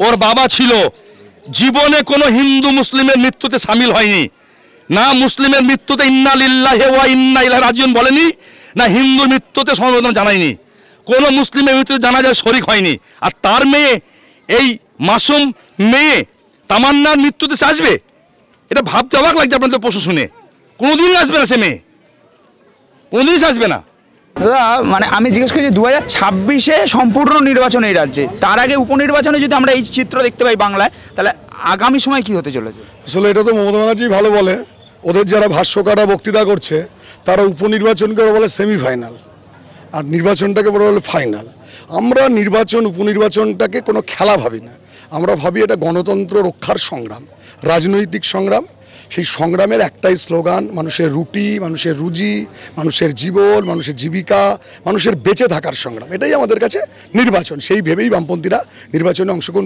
ওর বাবা ছিল, জীবনে কোনো হিন্দু মুসলিমের মৃত্যুতে সামিল হয়নি, না মুসলিমের মৃত্যুতে ইন্না লিল্লাহি ওয়া ইন্না ইলাইহি রাজিউন বলেনি, না হিন্দুর মৃত্যুতে সমবেদনা জানায়নি, কোনো মুসলিমের মৃত্যুতে জানাজায় শরিক হয়নি। আর তার মেয়ে, এই মাসুম মেয়ে তামান্নার মৃত্যুতে সে আসবে? এটা ভাবতে অবাক লাগছে আপনাদের প্রশ্ন শুনে। কোনোদিন আসবে না সে মেয়ে, কোনোদিনই আসবে না। দাদা মানে আমি জিজ্ঞেস করছি 2026-এ সম্পূর্ণ নির্বাচন এই রাজ্যে, তার আগে উপনির্বাচনে যদি আমরা এই চিত্র দেখতে পাই বাংলায়, তাহলে আগামী সময় কি হতে চলেছে? আসলে এটা তো মমতা ব্যানার্জি ভালো বলে, ওদের যারা ভাষ্যকাররা বক্তৃতা করছে তারা উপনির্বাচনকে বলে সেমিফাইনাল আর নির্বাচনটাকে বলে ফাইনাল। আমরা নির্বাচন উপনির্বাচনটাকে কোনো খেলা ভাবি না, আমরা ভাবি এটা গণতন্ত্র রক্ষার সংগ্রাম, রাজনৈতিক সংগ্রাম। সেই সংগ্রামের একটাই স্লোগান, মানুষের রুটি, মানুষের রুজি, মানুষের জীবন, মানুষের জীবিকা, মানুষের বেঁচে থাকার সংগ্রাম। এটাই আমাদের কাছে নির্বাচন। সেই ভেবেই বামপন্থীরা নির্বাচনে অংশগ্রহণ